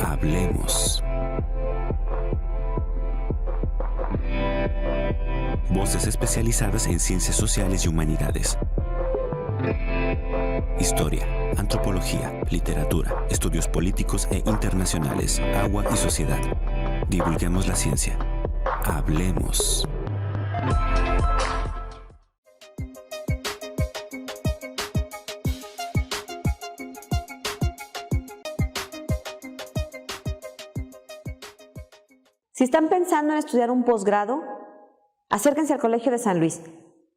Hablemos. Voces especializadas en ciencias sociales y humanidades. Historia, antropología, literatura, estudios políticos e internacionales, agua y sociedad. Divulguemos la ciencia. Hablemos. Si están pensando en estudiar un posgrado, acérquense al Colegio de San Luis.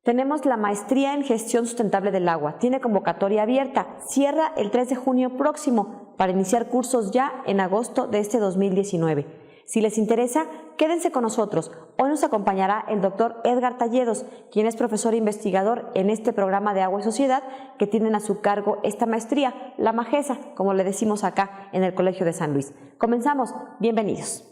Tenemos la maestría en gestión sustentable del agua. Tiene convocatoria abierta. Cierra el 3 de junio próximo para iniciar cursos ya en agosto de este 2019. Si les interesa, quédense con nosotros. Hoy nos acompañará el doctor Edgar Talledos, quien es profesor e investigador en este programa de Agua y Sociedad que tienen a su cargo esta maestría, la Majesa, como le decimos acá en el Colegio de San Luis. Comenzamos. Bienvenidos.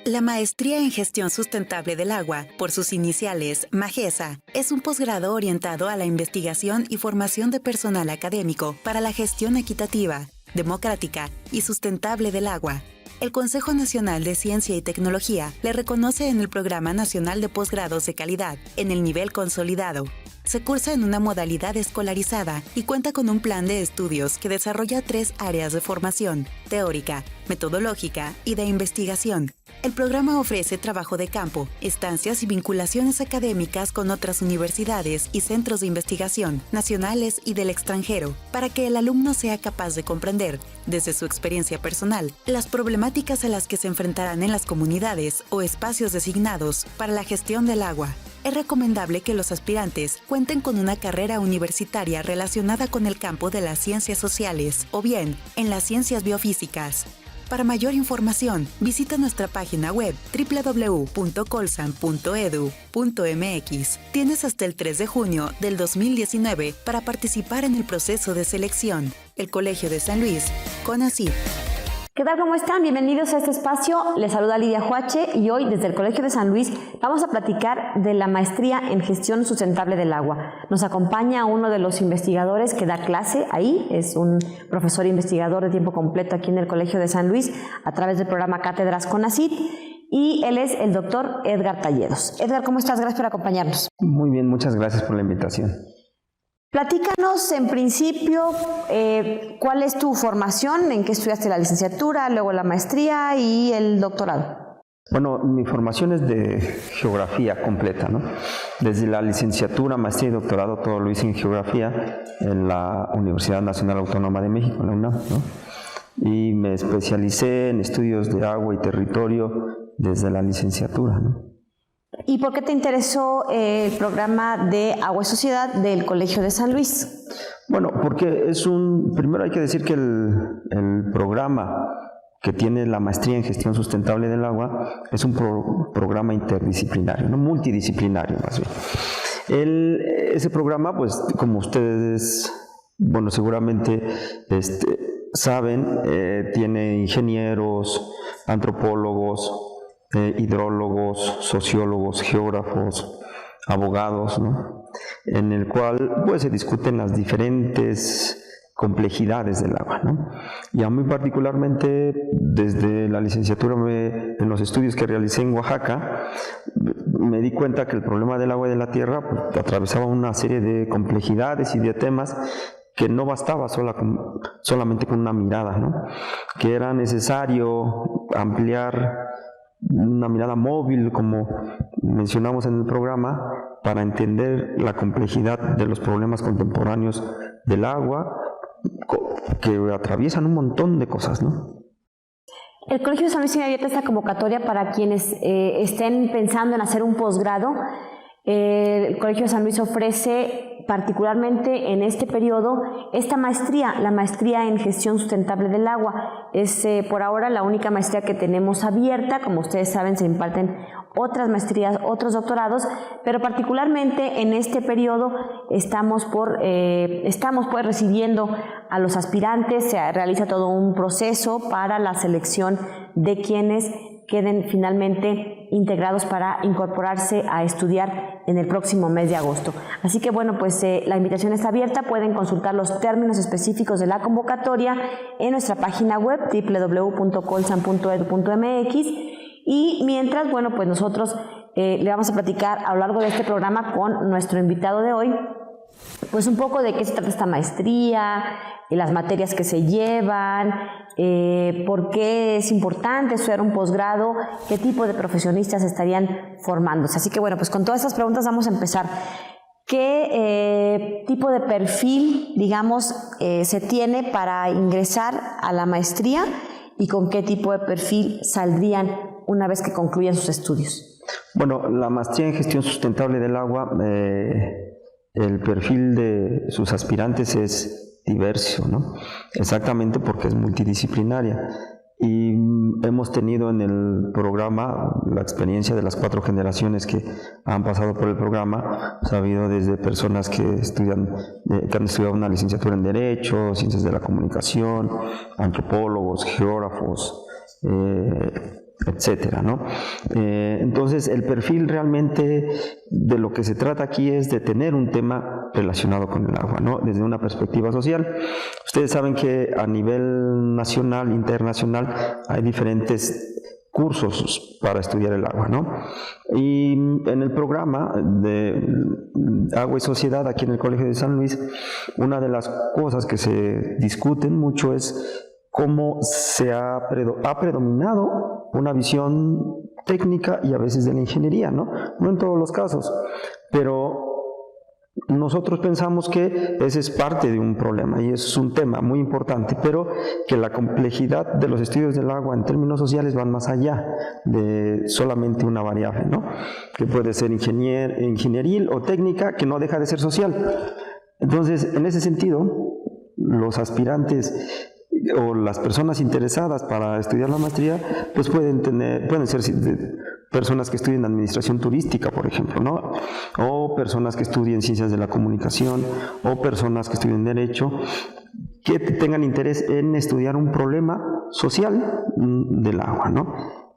La Maestría en Gestión Sustentable del Agua, por sus iniciales Majesa, es un posgrado orientado a la investigación y formación de personal académico para la gestión equitativa, democrática y sustentable del agua. El Consejo Nacional de Ciencia y Tecnología le reconoce en el Programa Nacional de Posgrados de Calidad, en el nivel consolidado. Se cursa en una modalidad escolarizada y cuenta con un plan de estudios que desarrolla 3 áreas de formación: teórica, metodológica y de investigación. El programa ofrece trabajo de campo, estancias y vinculaciones académicas con otras universidades y centros de investigación, nacionales y del extranjero, para que el alumno sea capaz de comprender, desde su experiencia personal, las problemáticas a las que se enfrentarán en las comunidades o espacios designados para la gestión del agua. Es recomendable que los aspirantes cuenten con una carrera universitaria relacionada con el campo de las ciencias sociales o bien en las ciencias biofísicas. Para mayor información, visita nuestra página web www.colsan.edu.mx. Tienes hasta el 3 de junio del 2019 para participar en el proceso de selección. El Colegio de San Luis, CONACYT. ¿Qué tal? ¿Cómo están? Bienvenidos a este espacio. Les saluda Lidia Juache y hoy desde el Colegio de San Luis vamos a platicar de la maestría en gestión sustentable del agua. Nos acompaña uno de los investigadores que da clase ahí, es un profesor investigador de tiempo completo aquí en el Colegio de San Luis a través del programa Cátedras CONACYT y él es el doctor Edgar Talledos. Edgar, ¿cómo estás? Gracias por acompañarnos. Muy bien, muchas gracias por la invitación. Platícanos en principio cuál es tu formación, en qué estudiaste la licenciatura, luego la maestría y el doctorado. Bueno, mi formación es de geografía completa, ¿no? Desde la licenciatura, maestría y doctorado todo lo hice en geografía en la Universidad Nacional Autónoma de México, en la UNAM, ¿no? Y me especialicé en estudios de agua y territorio desde la licenciatura, ¿no? ¿Y por qué te interesó el programa de Agua y Sociedad del Colegio de San Luis? Bueno, porque primero hay que decir que el programa que tiene la maestría en gestión sustentable del agua es un programa interdisciplinario, no multidisciplinario más bien. Ese programa, pues como ustedes, bueno, seguramente saben, tiene ingenieros, antropólogos, hidrólogos, sociólogos, geógrafos, abogados, ¿no? En el cual pues se discuten las diferentes complejidades del agua, ¿no? Y a mí particularmente desde la licenciatura en los estudios que realicé en Oaxaca me di cuenta que el problema del agua y de la tierra pues, atravesaba una serie de complejidades y de temas que no bastaba solamente con una mirada, ¿no? Que era necesario ampliar una mirada móvil, como mencionamos en el programa, para entender la complejidad de los problemas contemporáneos del agua, que atraviesan un montón de cosas, ¿no? El Colegio de San Luis tiene abierta esta convocatoria para quienes estén pensando en hacer un posgrado. El Colegio de San Luis ofrece particularmente en este periodo esta maestría, la maestría en gestión sustentable del agua. Es por ahora la única maestría que tenemos abierta. Como ustedes saben, se imparten otras maestrías, otros doctorados, pero particularmente en este periodo estamos recibiendo a los aspirantes. Se realiza todo un proceso para la selección de quienes queden finalmente integrados para incorporarse a estudiar en el próximo mes de agosto. Así que bueno, pues la invitación está abierta, pueden consultar los términos específicos de la convocatoria en nuestra página web www.colsan.edu.mx y mientras, bueno, pues nosotros le vamos a platicar a lo largo de este programa con nuestro invitado de hoy, pues un poco de qué se trata esta maestría, las materias que se llevan, por qué es importante estudiar un posgrado, qué tipo de profesionistas estarían formándose. Así que bueno, pues con todas estas preguntas vamos a empezar. ¿Qué tipo de perfil, digamos, se tiene para ingresar a la maestría y con qué tipo de perfil saldrían una vez que concluyan sus estudios? Bueno, la maestría en gestión sustentable del agua, el perfil de sus aspirantes es diverso, ¿no? Exactamente porque es multidisciplinaria. Y hemos tenido en el programa la experiencia de las 4 generaciones que han pasado por el programa. Ha habido desde personas que han estudiado una licenciatura en Derecho, Ciencias de la Comunicación, antropólogos, geógrafos, etcétera, ¿no? Entonces, el perfil realmente de lo que se trata aquí es de tener un tema relacionado con el agua, ¿no? Desde una perspectiva social. Ustedes saben que a nivel nacional, internacional, hay diferentes cursos para estudiar el agua, ¿no? Y en el programa de Agua y Sociedad aquí en el Colegio de San Luis, una de las cosas que se discuten mucho es cómo se ha predominado una visión técnica y a veces de la ingeniería, ¿no? No en todos los casos, pero nosotros pensamos que ese es parte de un problema y es un tema muy importante, pero que la complejidad de los estudios del agua en términos sociales van más allá de solamente una variable, ¿no? Que puede ser ingenieril o técnica, que no deja de ser social. Entonces, en ese sentido, los aspirantes o las personas interesadas para estudiar la maestría, pues pueden ser personas que estudien administración turística, por ejemplo, ¿no? O personas que estudien ciencias de la comunicación, o personas que estudien derecho, que tengan interés en estudiar un problema social del agua, ¿no?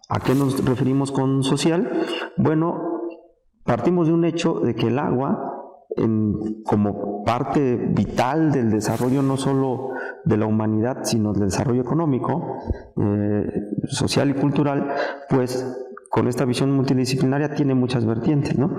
¿A qué nos referimos con social? Bueno, partimos de un hecho de que el agua, como parte vital del desarrollo no solo de la humanidad, sino del desarrollo económico, social y cultural, pues con esta visión multidisciplinaria tiene muchas vertientes, ¿no?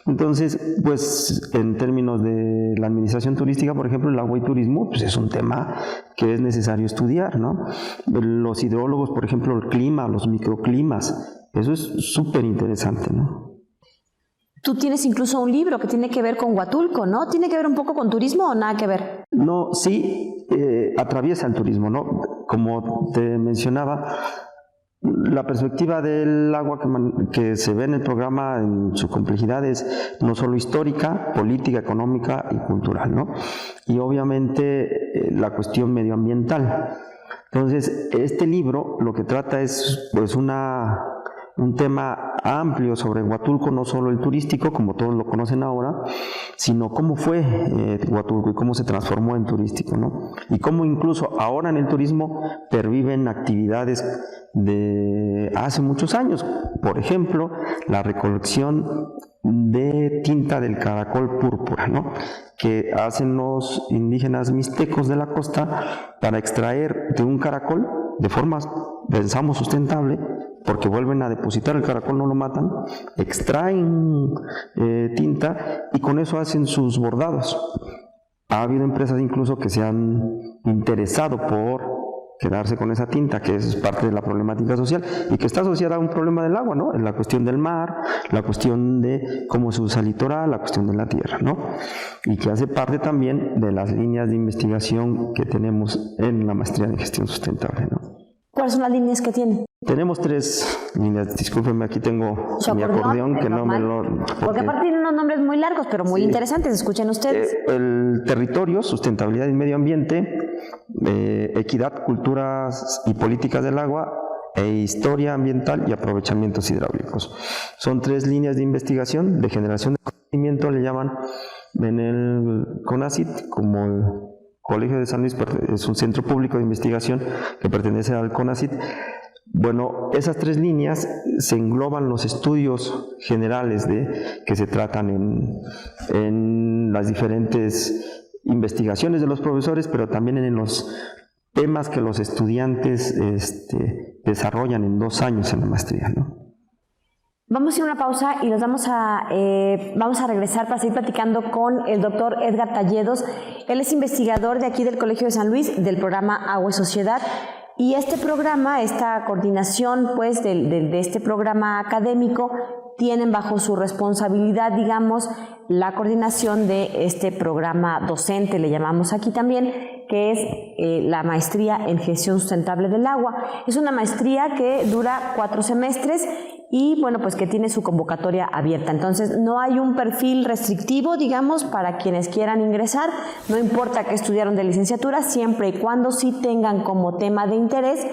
Entonces, pues en términos de la administración turística, por ejemplo, el agua y turismo, pues es un tema que es necesario estudiar, ¿no? Los hidrólogos, por ejemplo, el clima, los microclimas, eso es súper interesante, ¿no? Tú tienes incluso un libro que tiene que ver con Huatulco, ¿no? ¿Tiene que ver un poco con turismo o nada que ver? No, sí, atraviesa el turismo, ¿no? Como te mencionaba, la perspectiva del agua que se ve en el programa en su complejidad es no solo histórica, política, económica y cultural, ¿no? Y obviamente la cuestión medioambiental. Entonces, este libro lo que trata es pues un tema amplio sobre Huatulco, no solo el turístico, como todos lo conocen ahora, sino cómo fue Huatulco y cómo se transformó en turístico, ¿no? Y cómo incluso ahora en el turismo perviven actividades de hace muchos años. Por ejemplo, la recolección de tinta del caracol púrpura, ¿no? Que hacen los indígenas mixtecos de la costa para extraer de un caracol de forma, pensamos, sustentable, porque vuelven a depositar el caracol, no lo matan, extraen tinta y con eso hacen sus bordados. Ha habido empresas incluso que se han interesado por quedarse con esa tinta, que es parte de la problemática social y que está asociada a un problema del agua, ¿no? En la cuestión del mar, la cuestión de cómo se usa el litoral, la cuestión de la tierra, ¿no? Y que hace parte también de las líneas de investigación que tenemos en la maestría en gestión sustentable, ¿no? ¿Cuáles son las líneas que tienen? Tenemos 3 líneas, discúlpenme, aquí tengo mi acordeón que no me lo... Porque aparte tienen unos nombres muy largos, pero muy interesantes, escuchen ustedes. El territorio, sustentabilidad y medio ambiente, equidad, culturas y políticas del agua, e historia ambiental y aprovechamientos hidráulicos. Son 3 líneas de investigación, de generación de conocimiento, le llaman en el CONACYT, como el Colegio de San Luis es un centro público de investigación que pertenece al CONACYT. Bueno, esas 3 líneas se engloban los estudios generales que se tratan en las diferentes investigaciones de los profesores, pero también en los temas que los estudiantes desarrollan en 2 años en la maestría, ¿no? Vamos a ir a una pausa y vamos a regresar para seguir platicando con el doctor Edgar Talledos. Él es investigador de aquí del Colegio de San Luis, del programa Agua y Sociedad. Y este programa, esta coordinación pues de este programa académico, tienen bajo su responsabilidad, digamos, la coordinación de este programa docente, le llamamos aquí también, que es la maestría en gestión sustentable del agua. Es una maestría que dura 4 semestres y bueno, pues que tiene su convocatoria abierta. Entonces no hay un perfil restrictivo, digamos, para quienes quieran ingresar. No importa que estudiaron de licenciatura, siempre y cuando sí tengan como tema de interés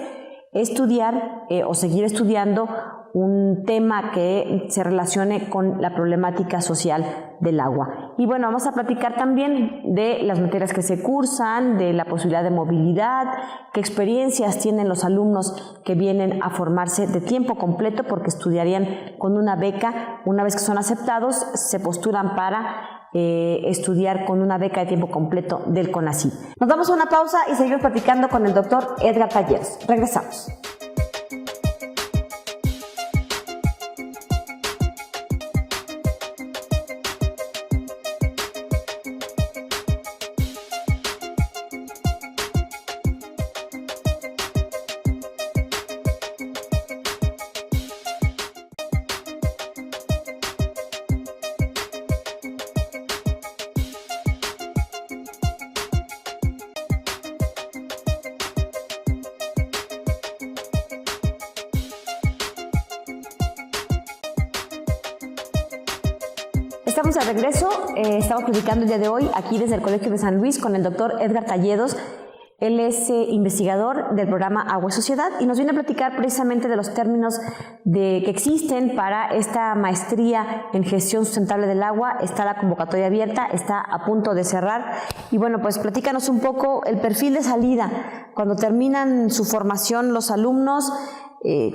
estudiar o seguir estudiando un tema que se relacione con la problemática social del agua. Y bueno, vamos a platicar también de las materias que se cursan, de la posibilidad de movilidad, qué experiencias tienen los alumnos que vienen a formarse de tiempo completo porque estudiarían con una beca. Una vez que son aceptados, se postulan para estudiar con una beca de tiempo completo del CONACYT. Nos damos a una pausa y seguimos platicando con el doctor Edgar Talledos. Regresamos. Estamos de regreso, estamos platicando el día de hoy aquí desde el Colegio de San Luis con el doctor Edgar Talledos. Él es investigador del programa Agua y Sociedad y nos viene a platicar precisamente de los términos que existen para esta maestría en gestión sustentable del agua. Está la convocatoria abierta, está a punto de cerrar y bueno, pues platícanos un poco el perfil de salida. Cuando terminan su formación los alumnos,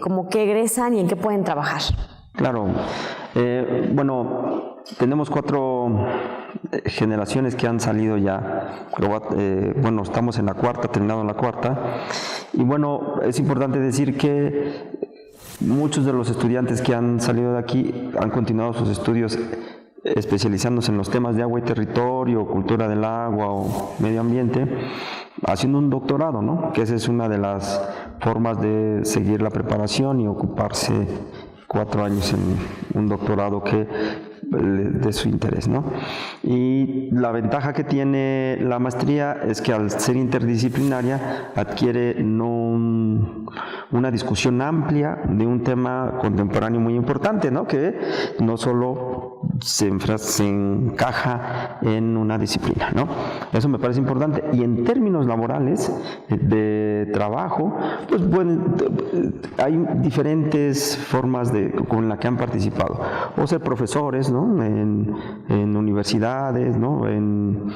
¿cómo que egresan y en qué pueden trabajar? Claro, bueno, tenemos 4 generaciones que han salido ya, bueno, estamos en la 4ª, terminando la 4ª, y bueno, es importante decir que muchos de los estudiantes que han salido de aquí han continuado sus estudios especializándose en los temas de agua y territorio, cultura del agua o medio ambiente, haciendo un doctorado, ¿no? Que esa es una de las formas de seguir la preparación y ocuparse 4 años en un doctorado que de su interés, ¿no? Y la ventaja que tiene la maestría es que al ser interdisciplinaria adquiere una discusión amplia de un tema contemporáneo muy importante, ¿no? Que no solo se encaja en una disciplina, ¿no? Eso me parece importante. Y en términos laborales de trabajo, pues bueno, hay diferentes formas con las que han participado. O ser profesores, ¿no? En universidades, ¿no? En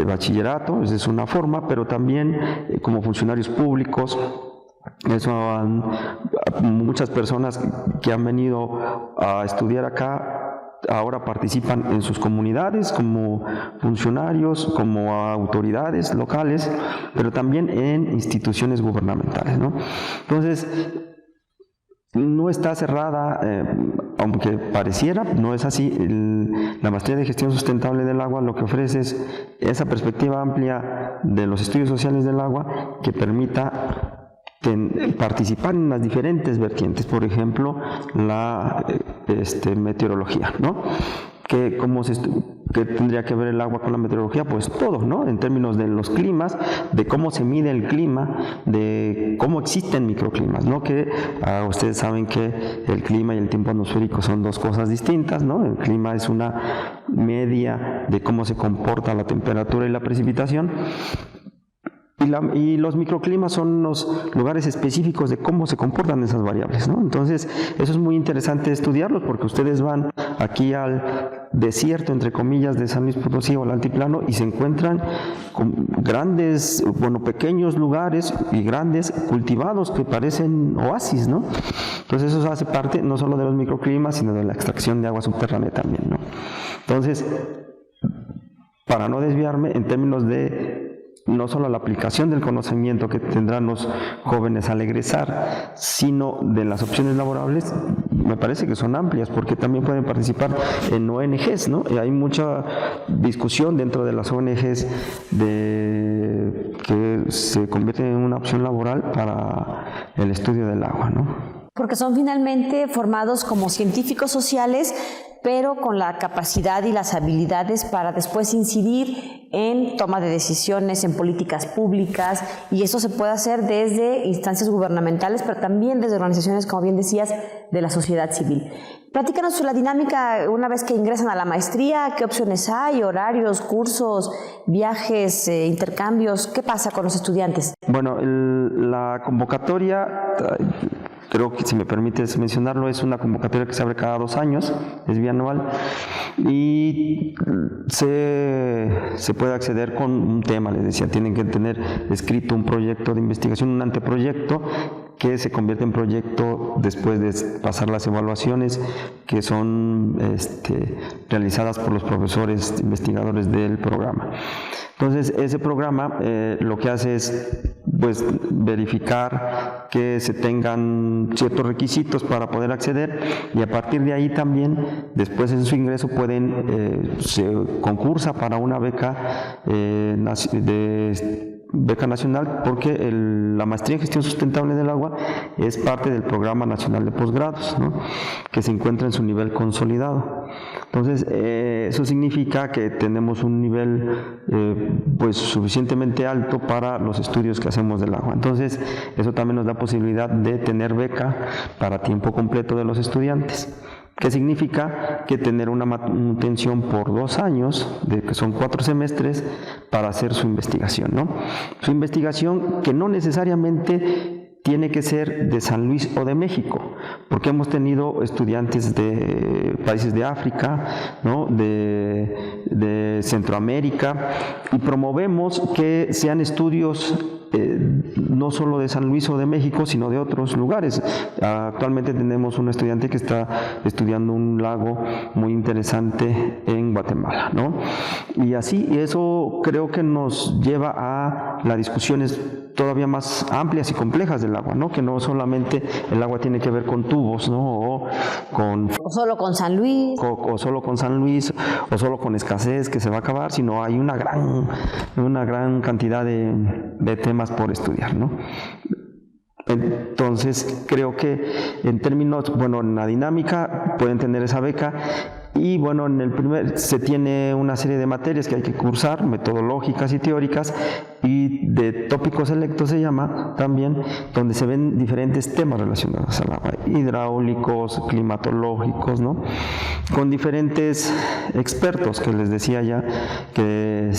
bachillerato, esa es una forma, pero también como funcionarios públicos. Eso muchas personas que han venido a estudiar acá ahora participan en sus comunidades como funcionarios, como autoridades locales, pero también en instituciones gubernamentales, ¿no? Entonces, no está cerrada, aunque pareciera, no es así. La maestría de gestión sustentable del agua lo que ofrece es esa perspectiva amplia de los estudios sociales del agua que permita participar en las diferentes vertientes, por ejemplo, la meteorología, ¿no? ¿Qué tendría que ver el agua con la meteorología? Pues todo, ¿no? En términos de los climas, de cómo se mide el clima, de cómo existen microclimas, ¿no? Que ustedes saben que el clima y el tiempo atmosférico son 2 cosas distintas, ¿no? El clima es una media de cómo se comporta la temperatura y la precipitación, Y los microclimas son los lugares específicos de cómo se comportan esas variables, ¿no? Entonces, eso es muy interesante estudiarlos porque ustedes van aquí al desierto, entre comillas, de San Luis Potosí o al altiplano y se encuentran con grandes, pequeños lugares y grandes cultivados que parecen oasis, ¿no? Entonces, eso hace parte no solo de los microclimas, sino de la extracción de agua subterránea también, ¿no? Entonces, para no desviarme, en términos de no solo la aplicación del conocimiento que tendrán los jóvenes al egresar, sino de las opciones laborables, me parece que son amplias, porque también pueden participar en ONGs, ¿no? Y hay mucha discusión dentro de las ONGs de que se convierten en una opción laboral para el estudio del agua, ¿no? Porque son finalmente formados como científicos sociales, pero con la capacidad y las habilidades para después incidir en toma de decisiones, en políticas públicas, y eso se puede hacer desde instancias gubernamentales, pero también desde organizaciones, como bien decías, de la sociedad civil. Platícanos sobre la dinámica una vez que ingresan a la maestría, qué opciones hay, horarios, cursos, viajes, intercambios, ¿qué pasa con los estudiantes? Bueno, la convocatoria, creo que si me permites mencionarlo, es una convocatoria que se abre cada 2 años, es bianual, y se puede acceder con un tema, les decía, tienen que tener escrito un proyecto de investigación, un anteproyecto, que se convierte en proyecto después de pasar las evaluaciones que son realizadas por los profesores investigadores del programa. Entonces, ese programa lo que hace es verificar que se tengan ciertos requisitos para poder acceder, y a partir de ahí también, después en su ingreso se concursa para una beca beca nacional, porque la maestría en gestión sustentable del agua es parte del Programa Nacional de Posgrados, ¿no? Que se encuentra en su nivel consolidado. Entonces, eso significa que tenemos un nivel suficientemente alto para los estudios que hacemos del agua. Entonces, eso también nos da posibilidad de tener beca para tiempo completo de los estudiantes, que significa que tener una manutención por 2 años, que son 4 semestres, para hacer su investigación, ¿no? Su investigación que no necesariamente tiene que ser de San Luis o de México, porque hemos tenido estudiantes de países de África, ¿no? de Centroamérica, y promovemos que sean estudios no solo de San Luis o de México, sino de otros lugares. Actualmente tenemos un estudiante que está estudiando un lago muy interesante en Guatemala, ¿no? Y eso creo que nos lleva a las discusiones todavía más amplias y complejas del agua, ¿no? Que no solamente el agua tiene que ver con tubos, ¿no? O solo con San Luis. O solo con San Luis, o solo con escasez que se va a acabar, sino hay una gran cantidad de temas por estudiar, ¿no? Entonces, creo que en términos, en la dinámica pueden tener esa beca. Y en el se tiene una serie de materias que hay que cursar, metodológicas y teóricas, y de tópicos selectos se llama también, donde se ven diferentes temas relacionados al agua, hidráulicos, climatológicos, ¿no? Con diferentes expertos que les decía ya que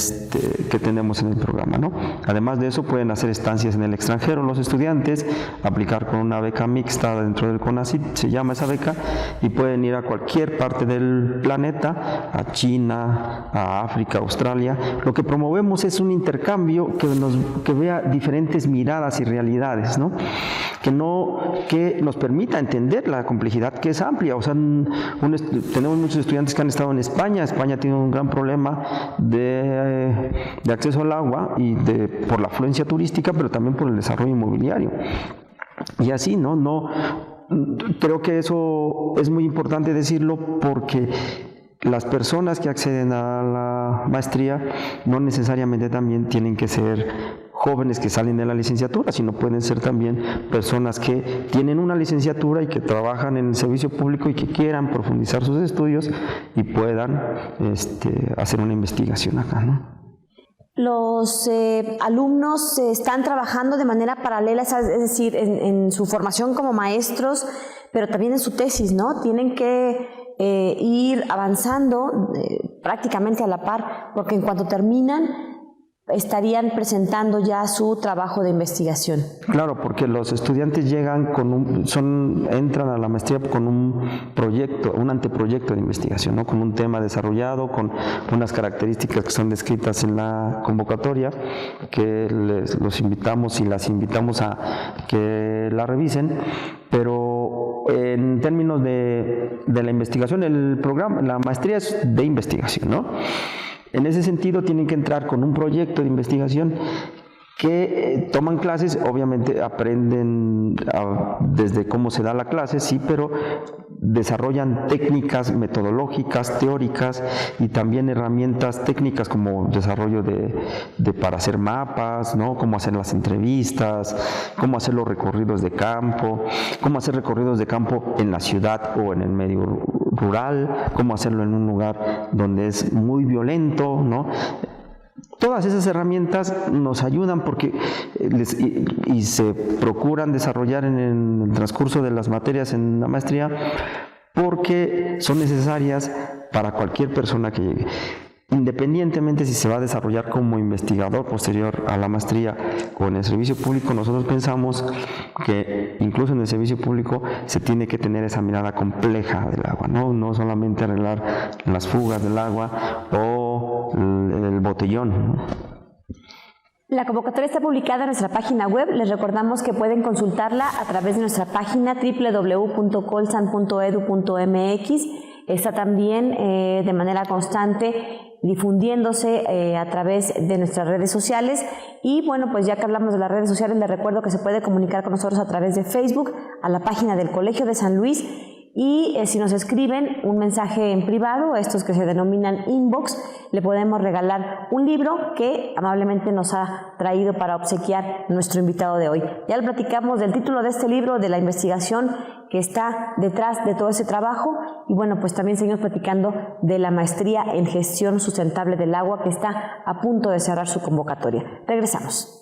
tenemos en el programa, ¿no? Además de eso, pueden hacer estancias en el extranjero los estudiantes, aplicar con una beca mixta dentro del CONACYT, se llama esa beca, y pueden ir a cualquier parte del planeta, a China, a África, a Australia. Lo que promovemos es un intercambio que vea diferentes miradas y realidades, ¿no? Que nos permita entender la complejidad, que es amplia. O sea, tenemos muchos estudiantes que han estado en España. España tiene un gran problema de acceso al agua por la afluencia turística, pero también por el desarrollo inmobiliario. Y así, ¿no? Creo que eso es muy importante decirlo, porque las personas que acceden a la maestría no necesariamente también tienen que ser jóvenes que salen de la licenciatura, sino pueden ser también personas que tienen una licenciatura y que trabajan en el servicio público y que quieran profundizar sus estudios y puedan hacer una investigación acá, ¿no? Los alumnos están trabajando de manera paralela, es decir, en su formación como maestros, pero también en su tesis, ¿no? Tienen que ir avanzando prácticamente a la par, porque en cuanto terminan, estarían presentando ya su trabajo de investigación. Claro, porque los estudiantes llegan entran a la maestría con un proyecto, un anteproyecto de investigación, ¿no? Con un tema desarrollado, con unas características que son descritas en la convocatoria, que los invitamos y las invitamos a que la revisen, pero en términos de la investigación, el programa, la maestría es de investigación, ¿no? En ese sentido tienen que entrar con un proyecto de investigación que toman clases, obviamente aprenden desde cómo se da la clase, sí, pero desarrollan técnicas metodológicas, teóricas y también herramientas técnicas como desarrollo para hacer mapas, ¿no? Cómo hacer las entrevistas, cómo hacer los recorridos de campo, cómo hacer recorridos de campo en la ciudad o en el medio rural, cómo hacerlo en un lugar donde es muy violento, ¿no? Todas esas herramientas nos ayudan porque y se procuran desarrollar en el transcurso de las materias en la maestría porque son necesarias para cualquier persona que llegue. Independientemente si se va a desarrollar como investigador posterior a la maestría o en el servicio público, nosotros pensamos que incluso en el servicio público se tiene que tener esa mirada compleja del agua, no solamente arreglar las fugas del agua o el botellón, ¿no? La convocatoria está publicada en nuestra página web. Les recordamos que pueden consultarla a través de nuestra página www.colsan.edu.mx. Está también de manera constante difundiéndose a través de nuestras redes sociales. Y bueno, pues ya que hablamos de las redes sociales, les recuerdo que se puede comunicar con nosotros a través de Facebook, a la página del Colegio de San Luis, y si nos escriben un mensaje en privado, estos que se denominan inbox, le podemos regalar un libro que amablemente nos ha traído para obsequiar nuestro invitado de hoy. Ya le platicamos del título de este libro, de la investigación que está detrás de todo ese trabajo, y bueno, pues también seguimos platicando de la maestría en gestión sustentable del agua que está a punto de cerrar su convocatoria. Regresamos.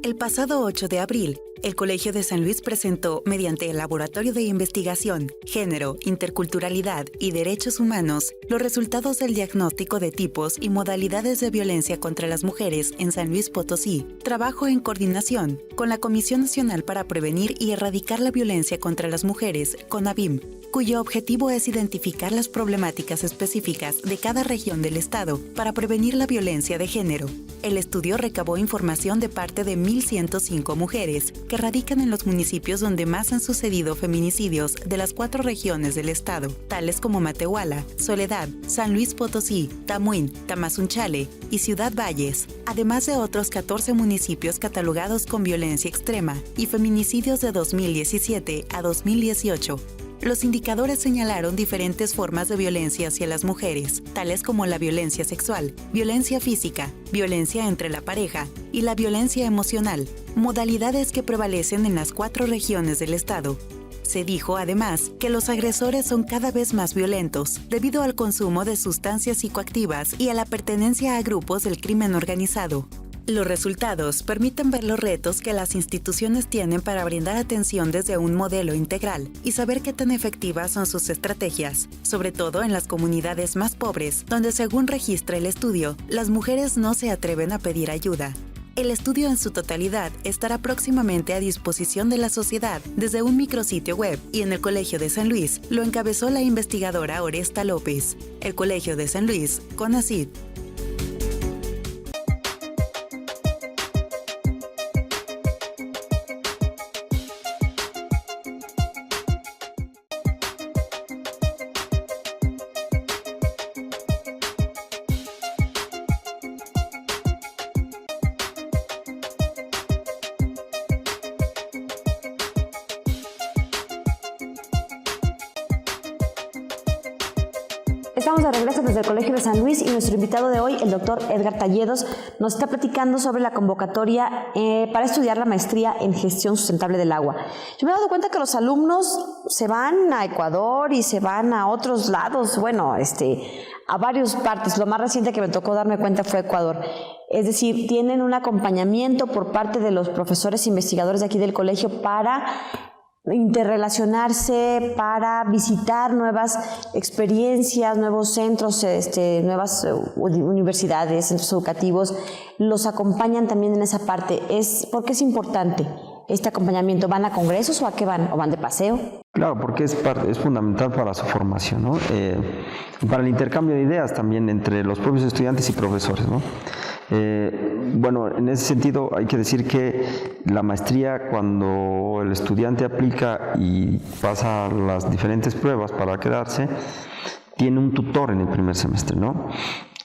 El pasado 8 de abril, el Colegio de San Luis presentó, mediante el Laboratorio de Investigación, Género, Interculturalidad y Derechos Humanos, los resultados del diagnóstico de tipos y modalidades de violencia contra las mujeres en San Luis Potosí, trabajo en coordinación con la Comisión Nacional para Prevenir y Erradicar la Violencia contra las Mujeres, CONAVIM, cuyo objetivo es identificar las problemáticas específicas de cada región del Estado para prevenir la violencia de género. El estudio recabó información de parte de 1,105 mujeres que radican en los municipios donde más han sucedido feminicidios de las 4 regiones del Estado, tales como Matehuala, Soledad, San Luis Potosí, Tamuín, Tamazunchale y Ciudad Valles, además de otros 14 municipios catalogados con violencia extrema y feminicidios de 2017 a 2018. Los indicadores señalaron diferentes formas de violencia hacia las mujeres, tales como la violencia sexual, violencia física, violencia entre la pareja y la violencia emocional, modalidades que prevalecen en las 4 regiones del Estado. Se dijo además que los agresores son cada vez más violentos debido al consumo de sustancias psicoactivas y a la pertenencia a grupos del crimen organizado. Los resultados permiten ver los retos que las instituciones tienen para brindar atención desde un modelo integral y saber qué tan efectivas son sus estrategias, sobre todo en las comunidades más pobres, donde según registra el estudio, las mujeres no se atreven a pedir ayuda. El estudio en su totalidad estará próximamente a disposición de la sociedad desde un micrositio web y en el Colegio de San Luis lo encabezó la investigadora Oresta López. El Colegio de San Luis, CONACYT. Estamos de regreso desde el Colegio de San Luis y nuestro invitado de hoy, el doctor Edgar Talledos, nos está platicando sobre la convocatoria para estudiar la maestría en gestión sustentable del agua. Yo me he dado cuenta que los alumnos se van a Ecuador y se van a otros lados, bueno, a varias partes. Lo más reciente que me tocó darme cuenta fue Ecuador. Es decir, tienen un acompañamiento por parte de los profesores investigadores de aquí del colegio para interrelacionarse, para visitar nuevas experiencias, nuevos centros, nuevas universidades, centros educativos, los acompañan también en esa parte. ¿Por qué es importante este acompañamiento? ¿Van a congresos o a qué van? ¿O van de paseo? Claro, porque es fundamental para su formación, ¿no? Para el intercambio de ideas también entre los propios estudiantes y profesores, ¿no? Bueno, en ese sentido hay que decir que la maestría, cuando el estudiante aplica y pasa las diferentes pruebas para quedarse, tiene un tutor en el primer semestre, ¿no?,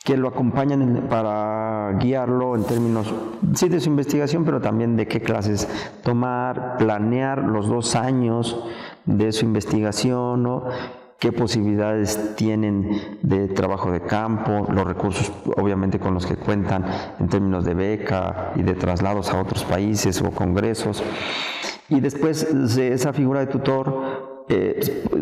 que lo acompañan para guiarlo en términos, sí, de su investigación, pero también de qué clases tomar, planear los 2 años de su investigación, ¿no?, qué posibilidades tienen de trabajo de campo, los recursos obviamente con los que cuentan en términos de beca y de traslados a otros países o congresos. Y después de esa figura de tutor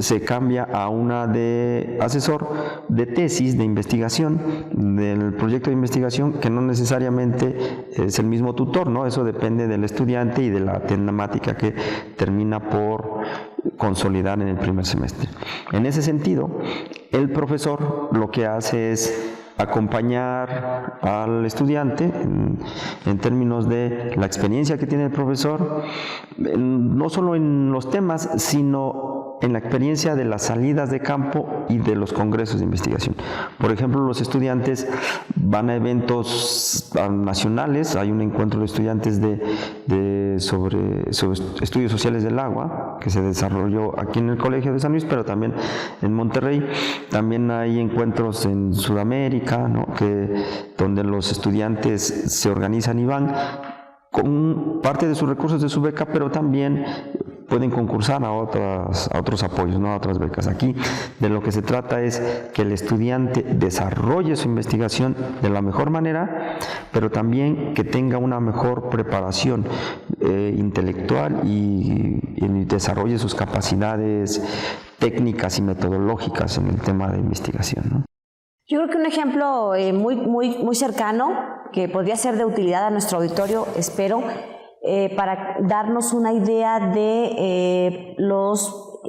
se cambia a una de asesor de tesis, de investigación, del proyecto de investigación, que no necesariamente es el mismo tutor, ¿no? Eso depende del estudiante y de la temática que termina por consolidar en el primer semestre. En ese sentido, el profesor lo que hace es acompañar al estudiante en términos de la experiencia que tiene el profesor, no solo en los temas, sino en la experiencia de las salidas de campo y de los congresos de investigación. Por ejemplo, los estudiantes van a eventos nacionales. Hay un encuentro de estudiantes sobre estudios sociales del agua que se desarrolló aquí en el Colegio de San Luis, pero también en Monterrey. También hay encuentros en Sudamérica, ¿no?, donde los estudiantes se organizan y van con parte de sus recursos de su beca, pero también pueden concursar a otros apoyos, ¿no?, a otras becas. Aquí de lo que se trata es que el estudiante desarrolle su investigación de la mejor manera, pero también que tenga una mejor preparación intelectual y desarrolle sus capacidades técnicas y metodológicas en el tema de investigación, ¿no? Yo creo que un ejemplo muy cercano, que podría ser de utilidad a nuestro auditorio, espero, para darnos una idea de los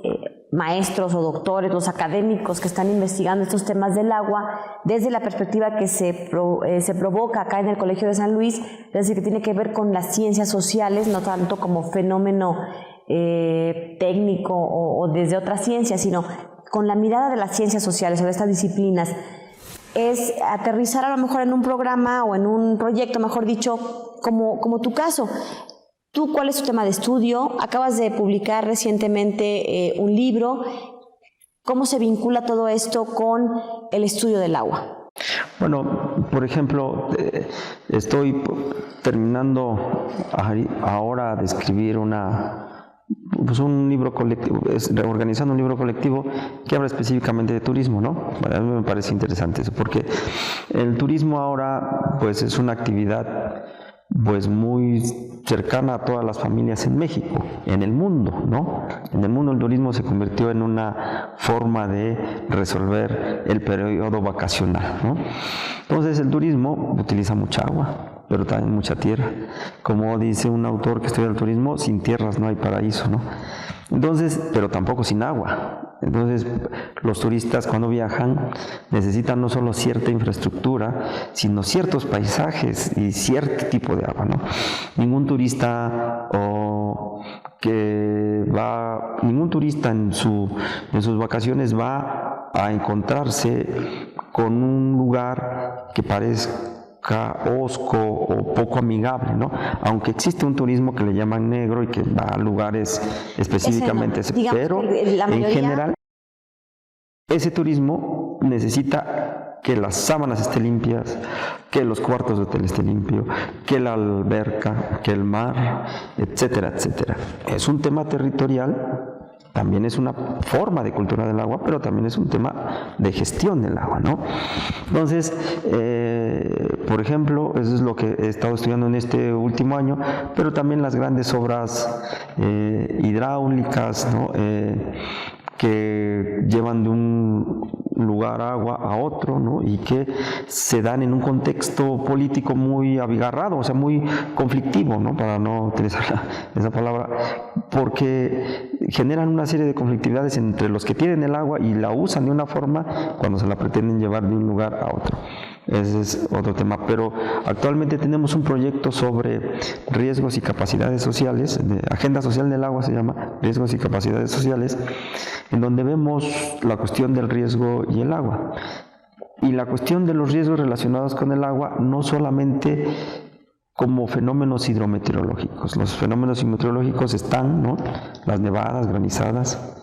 maestros o doctores, los académicos que están investigando estos temas del agua desde la perspectiva que se provoca acá en el Colegio de San Luis, es decir, que tiene que ver con las ciencias sociales, no tanto como fenómeno técnico o desde otras ciencias, sino con la mirada de las ciencias sociales o de estas disciplinas. Es aterrizar a lo mejor en un programa o en un proyecto, mejor dicho, como tu caso. ¿Tú cuál es tu tema de estudio? Acabas de publicar recientemente un libro. ¿Cómo se vincula todo esto con el estudio del agua? Bueno, por ejemplo, estoy terminando ahora de escribir un libro colectivo, organizando un libro colectivo que habla específicamente de turismo, ¿no? Bueno, a mí me parece interesante eso, porque el turismo ahora pues es una actividad pues muy cercana a todas las familias en México, en el mundo, ¿no? En el mundo el turismo se convirtió en una forma de resolver el periodo vacacional, ¿no? Entonces el turismo utiliza mucha agua, pero también mucha tierra. Como dice un autor que estudia el turismo, sin tierras no hay paraíso, ¿no? Entonces, pero tampoco sin agua. Entonces, los turistas cuando viajan necesitan no solo cierta infraestructura, sino ciertos paisajes y cierto tipo de agua, ¿no? Ningún turista en sus vacaciones va a encontrarse con un lugar que parezca hosco o poco amigable, ¿no? Aunque existe un turismo que le llaman negro y que va a lugares específicamente, pero en general ese turismo necesita que las sábanas estén limpias, que los cuartos de hotel estén limpios, que la alberca, que el mar, etcétera, etcétera. Es un tema territorial. También es una forma de cultura del agua, pero también es un tema de gestión del agua, ¿no? Entonces, por ejemplo, eso es lo que he estado estudiando en este último año, pero también las grandes obras hidráulicas, ¿no?, que llevan de un lugar agua a otro, ¿no? Y que se dan en un contexto político muy abigarrado, o sea, muy conflictivo, ¿no? Para no utilizar esa palabra, porque generan una serie de conflictividades entre los que tienen el agua y la usan de una forma cuando se la pretenden llevar de un lugar a otro. Ese es otro tema, pero actualmente tenemos un proyecto sobre riesgos y capacidades sociales, de Agenda Social del Agua se llama, riesgos y capacidades sociales, en donde vemos la cuestión del riesgo y el agua. Y la cuestión de los riesgos relacionados con el agua no solamente como fenómenos hidrometeorológicos. Los fenómenos hidrometeorológicos están, ¿no? Las nevadas, granizadas,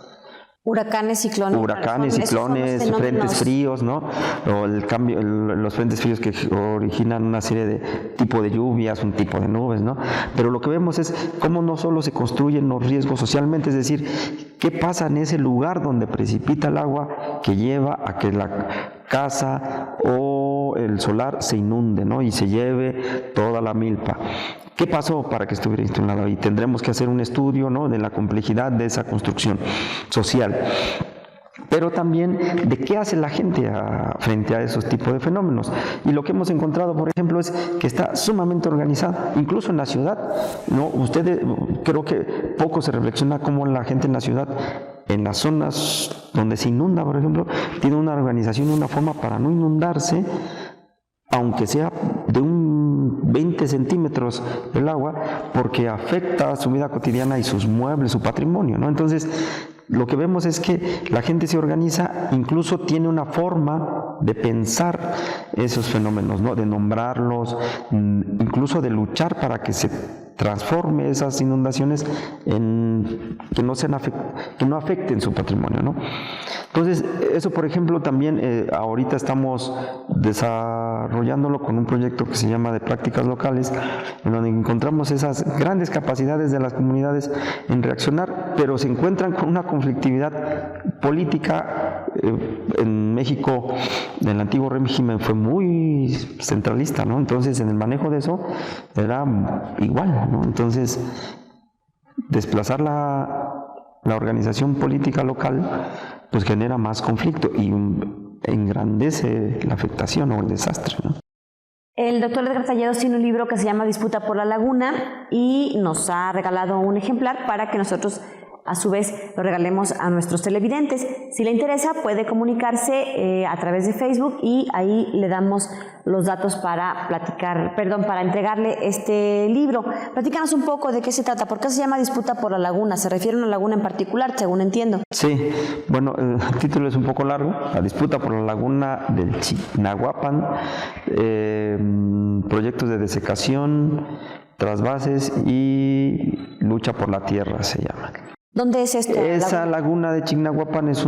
huracanes, ciclones, frentes fríos, ¿no? O el cambio, los frentes fríos que originan una serie de tipo de lluvias, un tipo de nubes, ¿no? Pero lo que vemos es cómo no solo se construyen los riesgos socialmente, es decir, qué pasa en ese lugar donde precipita el agua que lleva a que la casa o el solar se inunde, ¿no? Y se lleve toda la milpa. ¿Qué pasó para que estuviera instalado ahí? Tendremos que hacer un estudio, ¿no? De la complejidad de esa construcción social, pero también de qué hace la gente frente a esos tipos de fenómenos. Y lo que hemos encontrado, por ejemplo, es que está sumamente organizada, incluso en la ciudad, ¿no? Creo que poco se reflexiona cómo la gente en la ciudad, en las zonas donde se inunda, por ejemplo, tiene una organización, una forma para no inundarse, aunque sea de un 20 centímetros el agua, porque afecta su vida cotidiana y sus muebles, su patrimonio, ¿no? Entonces, lo que vemos es que la gente se organiza, incluso tiene una forma de pensar esos fenómenos, ¿no? De nombrarlos, incluso de luchar para que se transforme esas inundaciones en que no afecten su patrimonio, ¿no? Entonces, eso, por ejemplo, también ahorita estamos desarrollándolo con un proyecto que se llama de prácticas locales, en donde encontramos esas grandes capacidades de las comunidades en reaccionar, pero se encuentran con una conflictividad política. En México, en el antiguo régimen fue muy centralista, ¿no? Entonces, en el manejo de eso era igual, ¿no? Entonces, desplazar la organización política local pues genera más conflicto y engrandece la afectación o el desastre, ¿no? El doctor Edgar Talledos tiene un libro que se llama Disputa por la Laguna y nos ha regalado un ejemplar para que nosotros a su vez lo regalemos a nuestros televidentes. Si le interesa puede comunicarse a través de Facebook y ahí le damos los datos para entregarle este libro. Platícanos un poco de qué se trata, por qué se llama Disputa por la Laguna, ¿se refiere a una laguna en particular, según entiendo? Sí, bueno, el título es un poco largo, la disputa por la laguna del Chignahuapan, proyectos de desecación, trasvases y lucha por la tierra se llama. ¿Dónde es esta Esa laguna de Chignahuapan es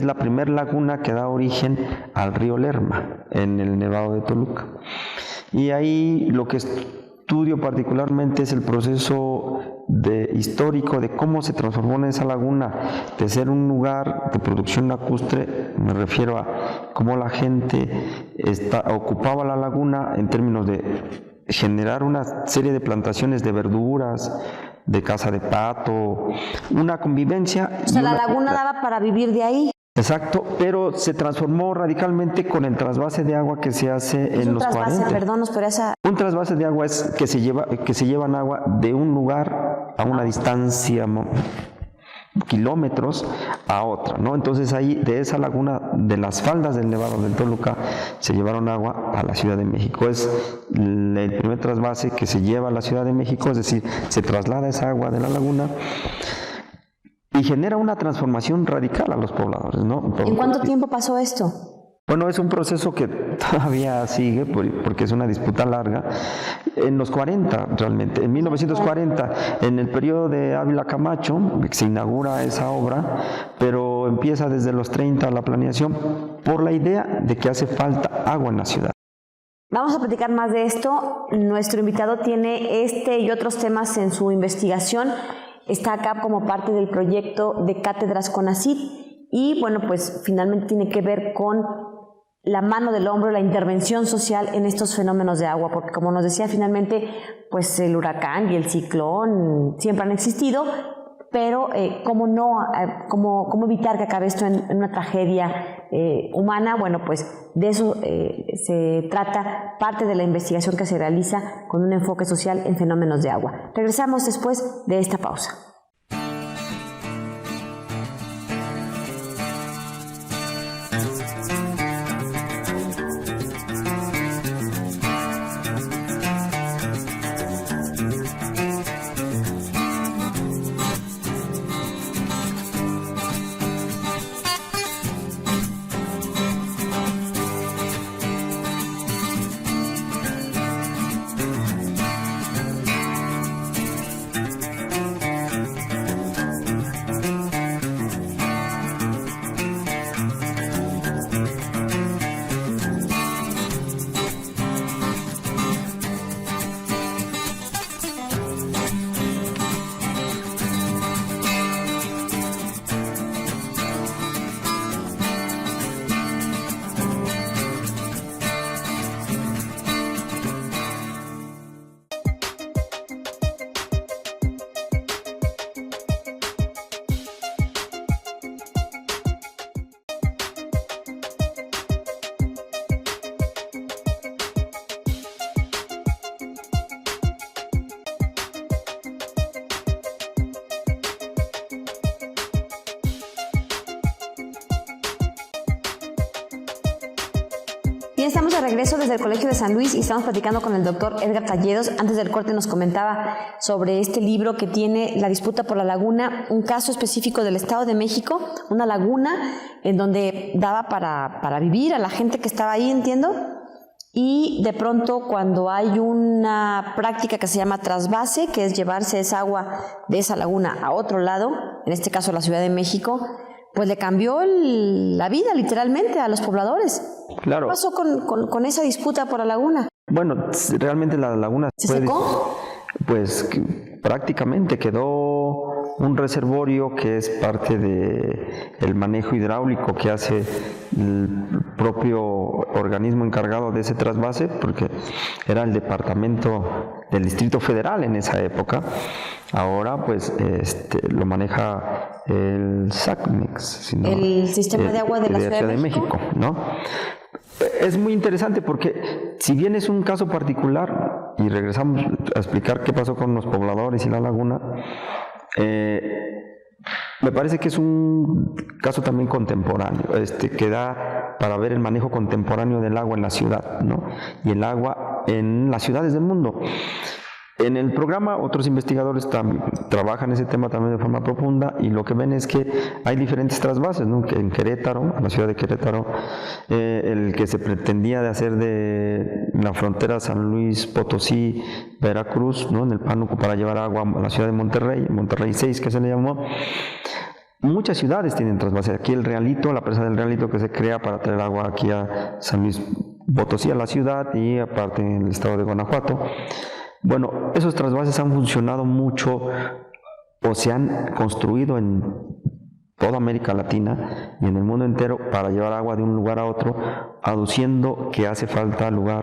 la primera laguna que da origen al río Lerma, en el Nevado de Toluca. Y ahí lo que estudio particularmente es el proceso histórico de cómo se transformó en esa laguna, de ser un lugar de producción lacustre, me refiero a cómo la gente ocupaba la laguna en términos de generar una serie de plantaciones de verduras, de caza de pato, una convivencia. O sea, la laguna daba para vivir de ahí. Exacto, pero se transformó radicalmente con el trasvase de agua que se hace en los 40. Perdón, nos podrías... Un trasvase de agua es que se llevan agua de un lugar a una distancia kilómetros a otra, ¿no? Entonces ahí de esa laguna, de las faldas del Nevado del Toluca, se llevaron agua a la Ciudad de México. Es el primer trasvase que se lleva a la Ciudad de México, es decir, se traslada esa agua de la laguna y genera una transformación radical a los pobladores, ¿no? ¿En cuánto tiempo pasó esto? Bueno, es un proceso que todavía sigue porque es una disputa larga. En los 40, realmente, en 1940, en el periodo de Ávila Camacho, se inaugura esa obra, pero empieza desde los 30 la planeación por la idea de que hace falta agua en la ciudad. Vamos a platicar más de esto. Nuestro invitado tiene este y otros temas en su investigación. Está acá como parte del proyecto de Cátedras CONACYT y, bueno, pues finalmente tiene que ver con la mano del hombro, la intervención social en estos fenómenos de agua, porque como nos decía, finalmente, pues el huracán y el ciclón siempre han existido, pero cómo evitar que acabe esto en una tragedia humana. Bueno, pues de eso se trata parte de la investigación que se realiza con un enfoque social en fenómenos de agua. Regresamos después de esta pausa. Bien, estamos de regreso desde el Colegio de San Luis y estamos platicando con el doctor Edgar Talledos. Antes del corte nos comentaba sobre este libro que tiene La disputa por la laguna, un caso específico del Estado de México, una laguna en donde daba para vivir a la gente que estaba ahí, entiendo, y de pronto cuando hay una práctica que se llama trasvase, que es llevarse esa agua de esa laguna a otro lado, en este caso la Ciudad de México, pues le cambió la vida literalmente a los pobladores. Claro. ¿Qué pasó con esa disputa por la laguna? Bueno, realmente la laguna ¿Se secó? Pues prácticamente quedó un reservorio que es parte del manejo hidráulico que hace el propio organismo encargado de ese trasvase, porque era el departamento del Distrito Federal en esa época. Ahora pues lo maneja el SACMEX, el Sistema de Agua de la Ciudad de México, ¿no? Es muy interesante porque si bien es un caso particular y regresamos a explicar qué pasó con los pobladores y la laguna, me parece que es un caso también contemporáneo, que da para ver el manejo contemporáneo del agua en la ciudad, ¿no? Y el agua en las ciudades del mundo. En el programa otros investigadores trabajan ese tema también de forma profunda y lo que ven es que hay diferentes trasvases, ¿no? Que en Querétaro, en la ciudad de Querétaro, el que se pretendía de hacer de la frontera San Luis Potosí, Veracruz, ¿no? En el Pánuco para llevar agua a la ciudad de Monterrey 6 que se le llamó. Muchas ciudades tienen trasvase. Aquí el Realito, la presa del Realito que se crea para traer agua aquí a San Luis Potosí, a la ciudad, y aparte en el estado de Guanajuato. Bueno, esos trasvases han funcionado mucho o se han construido en toda América Latina y en el mundo entero para llevar agua de un lugar a otro, aduciendo que hace falta agua,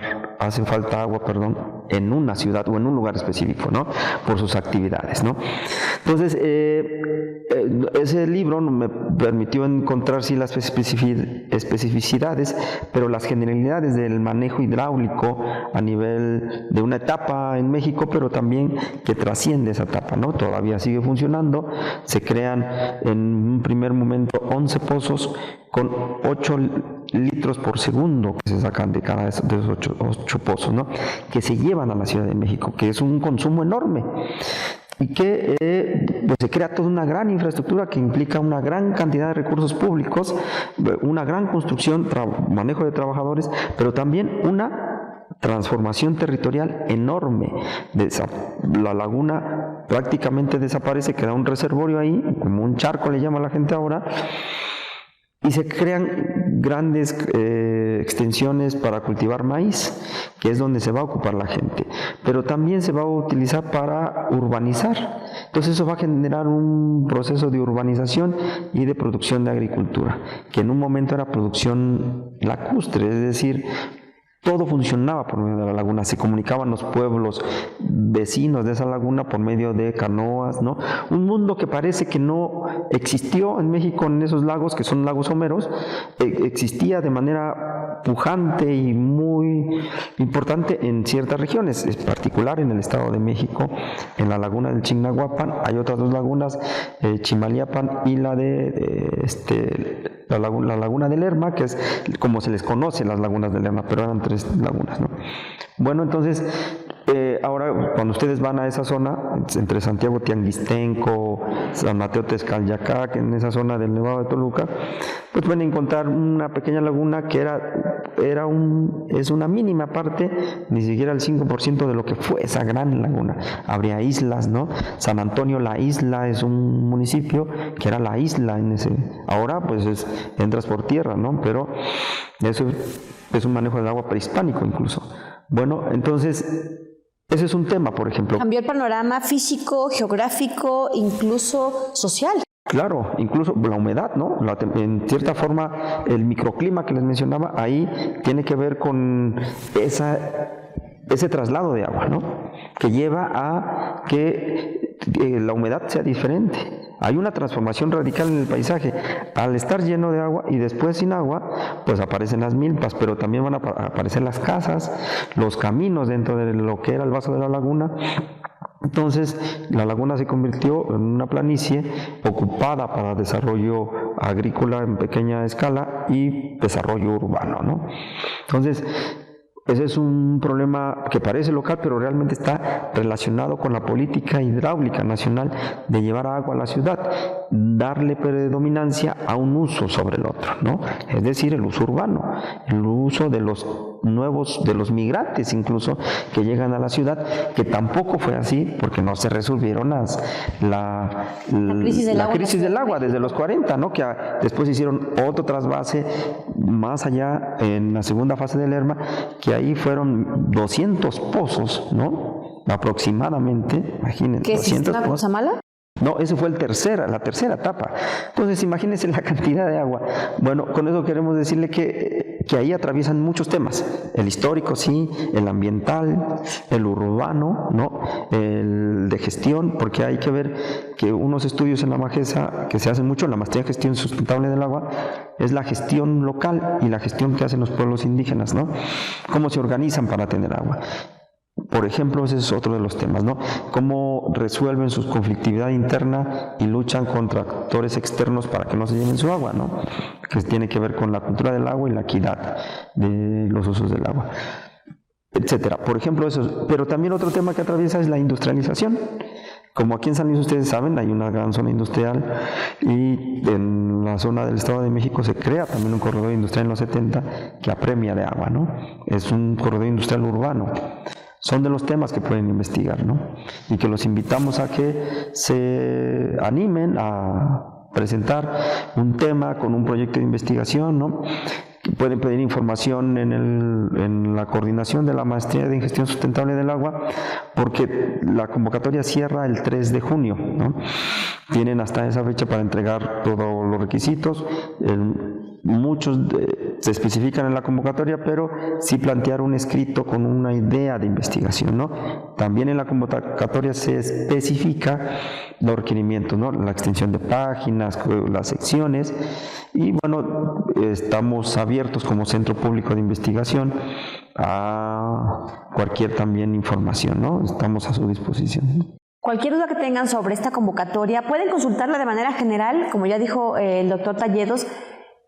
en una ciudad o en un lugar específico, ¿no? Por sus actividades, ¿no? Entonces, ese libro me permitió encontrar sí las especificidades, pero las generalidades del manejo hidráulico a nivel de una etapa en México, pero también que trasciende esa etapa, ¿no? Todavía sigue funcionando, se crean en un primer momento 11 pozos con 8 litros por segundo que se sacan de cada de esos 8 pozos, ¿no? Que se llevan a la Ciudad de México, que es un consumo enorme y que pues se crea toda una gran infraestructura que implica una gran cantidad de recursos públicos, una gran construcción, manejo de trabajadores, pero también una transformación territorial enorme. La laguna prácticamente desaparece, queda un reservorio ahí, como un charco le llama la gente ahora, y se crean grandes extensiones para cultivar maíz, que es donde se va a ocupar la gente, pero también se va a utilizar para urbanizar. Entonces eso va a generar un proceso de urbanización y de producción de agricultura, que en un momento era producción lacustre, es decir, todo funcionaba por medio de la laguna, se comunicaban los pueblos vecinos de esa laguna por medio de canoas, ¿no? Un mundo que parece que no existió en México en esos lagos, que son lagos someros, existía de manera pujante y muy importante en ciertas regiones, en particular en el Estado de México, en la laguna del Chignahuapan. Hay otras dos lagunas, Chimaliapan y la laguna de Lerma, que es como se les conoce las lagunas de Lerma, pero eran 3 lagunas, ¿no? Bueno, entonces, ahora cuando ustedes van a esa zona, entre Santiago Tianguistenco, San Mateo Texcalyacac, en esa zona del Nevado de Toluca, pues pueden encontrar una pequeña laguna que es una mínima parte, ni siquiera el 5% de lo que fue esa gran laguna. Habría islas, ¿no? San Antonio la Isla es un municipio que era la isla en ese. Ahora pues entras por tierra, ¿no? Pero eso es un manejo del agua prehispánico incluso. Bueno, entonces ese es un tema, por ejemplo. Cambió el panorama físico, geográfico, incluso social. Claro, incluso la humedad, ¿no? En cierta forma, el microclima que les mencionaba ahí tiene que ver con ese traslado de agua, ¿no? Que lleva a que la humedad sea diferente. Hay una transformación radical en el paisaje. Al estar lleno de agua y después sin agua, pues aparecen las milpas, pero también van a aparecer las casas, los caminos dentro de lo que era el vaso de la laguna. Entonces, la laguna se convirtió en una planicie ocupada para desarrollo agrícola en pequeña escala y desarrollo urbano, ¿no? Entonces, ese es un problema que parece local, pero realmente está relacionado con la política hidráulica nacional de llevar agua a la ciudad, darle predominancia a un uso sobre el otro, ¿no? Es decir, el uso urbano, el uso de los nuevos, de los migrantes incluso, que llegan a la ciudad, que tampoco fue así, porque no se resolvieron la crisis del agua desde los 40, ¿no? Que después hicieron otro trasvase más allá en la segunda fase de Lerma, que ahí fueron 200 pozos, ¿no? Aproximadamente, imagínense. ¿Qué es una cosa mala? No, esa fue la tercera etapa. Entonces, imagínense la cantidad de agua. Bueno, con eso queremos decirle que ahí atraviesan muchos temas. El histórico, sí, el ambiental, el urbano, ¿no? El de gestión, porque hay que ver que unos estudios en la Majesa, que se hacen mucho en la maestría en gestión sustentable del agua, es la gestión local y la gestión que hacen los pueblos indígenas, ¿no? Cómo se organizan para tener agua. Por ejemplo, ese es otro de los temas, ¿no? Cómo resuelven su conflictividad interna y luchan contra actores externos para que no se lleven su agua, ¿no? Que tiene que ver con la cultura del agua y la equidad de los usos del agua, etcétera. Por ejemplo, eso. Pero también otro tema que atraviesa es la industrialización. Como aquí en San Luis ustedes saben, hay una gran zona industrial y en la zona del Estado de México se crea también un corredor industrial en los 70 que apremia de agua, ¿no? Es un corredor industrial urbano. Son de los temas que pueden investigar, ¿no? Y que los invitamos a que se animen a presentar un tema con un proyecto de investigación, ¿no? Pueden pedir información en la coordinación de la Maestría de Gestión Sustentable del Agua, porque la convocatoria cierra el 3 de junio, ¿no? Tienen hasta esa fecha para entregar todos los requisitos. Muchos se especifican en la convocatoria, pero sí plantear un escrito con una idea de investigación, ¿no? También en la convocatoria se especifica los requerimientos, ¿no? La extensión de páginas, las secciones, y bueno, estamos abiertos como Centro Público de Investigación a cualquier también información, ¿no? Estamos a su disposición. Cualquier duda que tengan sobre esta convocatoria, pueden consultarla de manera general, como ya dijo el doctor Talledos,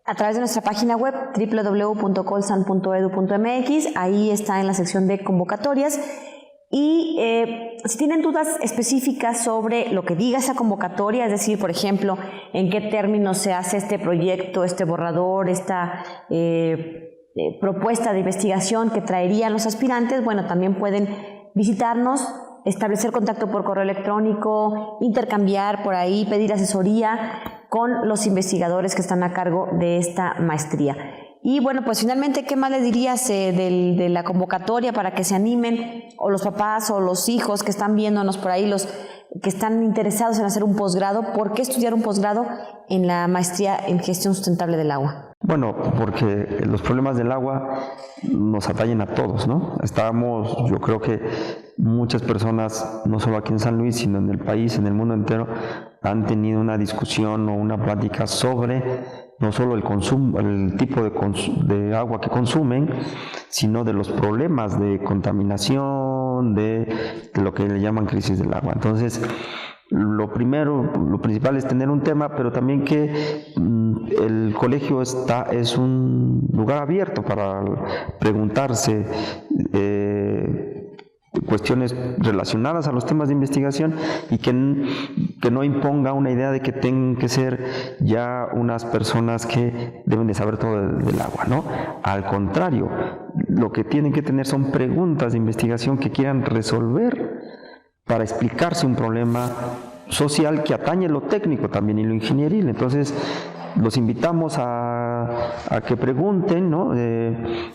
a través de nuestra página web www.colsan.edu.mx. Ahí está en la sección de convocatorias. Y si tienen dudas específicas sobre lo que diga esa convocatoria, es decir, por ejemplo, en qué términos se hace este proyecto, este borrador, esta propuesta de investigación que traerían los aspirantes, bueno, también pueden visitarnos, establecer contacto por correo electrónico, intercambiar por ahí, pedir asesoría con los investigadores que están a cargo de esta maestría. Y bueno, pues finalmente, ¿qué más les dirías de la convocatoria para que se animen, o los papás o los hijos que están viéndonos por ahí, los que están interesados en hacer un posgrado? ¿Por qué estudiar un posgrado en la maestría en gestión sustentable del agua? Bueno, porque los problemas del agua nos atañen a todos, ¿no? Yo creo que muchas personas, no solo aquí en San Luis, sino en el país, en el mundo entero, han tenido una discusión o una plática sobre no solo el consumo, el tipo de agua que consumen, sino de los problemas de contaminación, de lo que le llaman crisis del agua. Entonces, lo principal es tener un tema, pero también que el colegio es un lugar abierto para preguntarse cuestiones relacionadas a los temas de investigación y que no imponga una idea de que tengan que ser ya unas personas que deben de saber todo del agua, ¿no? Al contrario, lo que tienen que tener son preguntas de investigación que quieran resolver para explicarse un problema social que atañe lo técnico también y lo ingenieril. Entonces, los invitamos a que pregunten, ¿no?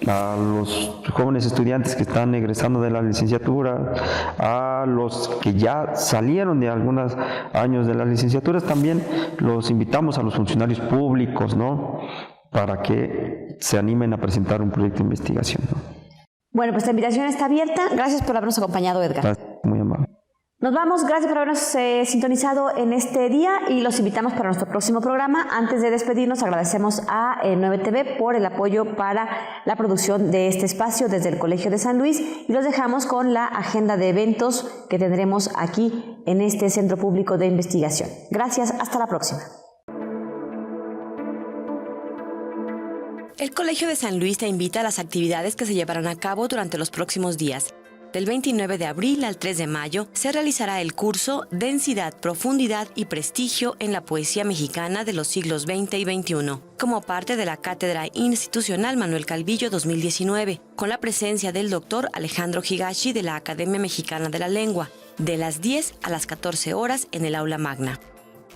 A los jóvenes estudiantes que están egresando de la licenciatura, a los que ya salieron de algunos años de las licenciaturas, también los invitamos a los funcionarios públicos, ¿no? Para que se animen a presentar un proyecto de investigación, ¿no? Bueno, pues la invitación está abierta. Gracias por habernos acompañado, Edgar. Gracias, muy amable. Nos vamos, gracias por habernos sintonizado en este día y los invitamos para nuestro próximo programa. Antes de despedirnos, agradecemos a 9TV por el apoyo para la producción de este espacio desde el Colegio de San Luis y los dejamos con la agenda de eventos que tendremos aquí en este Centro Público de Investigación. Gracias, hasta la próxima. El Colegio de San Luis te invita a las actividades que se llevarán a cabo durante los próximos días. Del 29 de abril al 3 de mayo se realizará el curso Densidad, Profundidad y Prestigio en la Poesía Mexicana de los siglos XX y XXI, como parte de la Cátedra Institucional Manuel Calvillo 2019, con la presencia del doctor Alejandro Higashi de la Academia Mexicana de la Lengua, de las 10 a las 14 horas en el Aula Magna.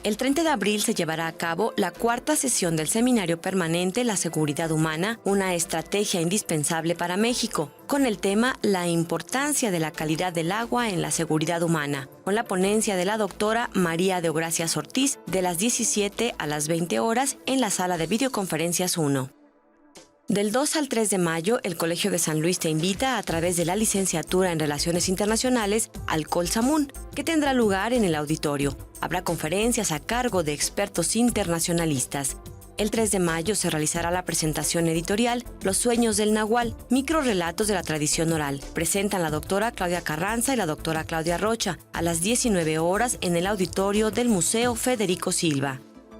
El 30 de abril se llevará a cabo la cuarta sesión del Seminario Permanente La Seguridad Humana, una estrategia indispensable para México, con el tema La importancia de la calidad del agua en la seguridad humana, con la ponencia de la doctora María de Ogracias Ortiz de las 17 a las 20 horas en la sala de videoconferencias 1. Del 2 al 3 de mayo, el Colegio de San Luis te invita a través de la Licenciatura en Relaciones Internacionales al Colsamún, que tendrá lugar en el auditorio. Habrá conferencias a cargo de expertos internacionalistas. El 3 de mayo se realizará la presentación editorial Los sueños del Nahual, microrrelatos de la tradición oral. Presentan la doctora Claudia Carranza y la doctora Claudia Rocha a las 19 horas en el auditorio del Museo Federico Silva.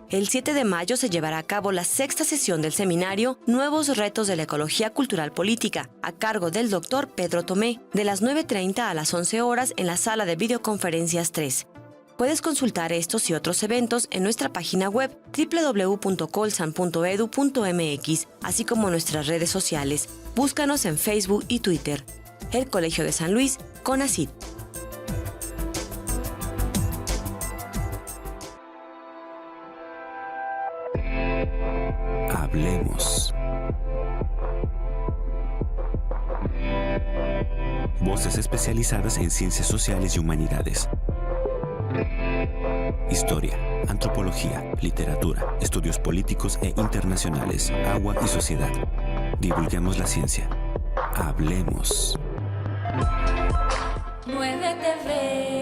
El 7 de mayo se llevará a cabo la sexta sesión del seminario Nuevos retos de la ecología cultural política, a cargo del doctor Pedro Tomé, de las 9:30 a las 11 horas en la sala de videoconferencias 3. Puedes consultar estos y otros eventos en nuestra página web www.colsan.edu.mx, así como nuestras redes sociales. Búscanos en Facebook y Twitter. El Colegio de San Luis, CONACYT. Hablemos. Voces especializadas en ciencias sociales y humanidades. Historia, antropología, literatura, estudios políticos e internacionales, agua y sociedad. Divulguemos la ciencia. Hablemos. 9TV.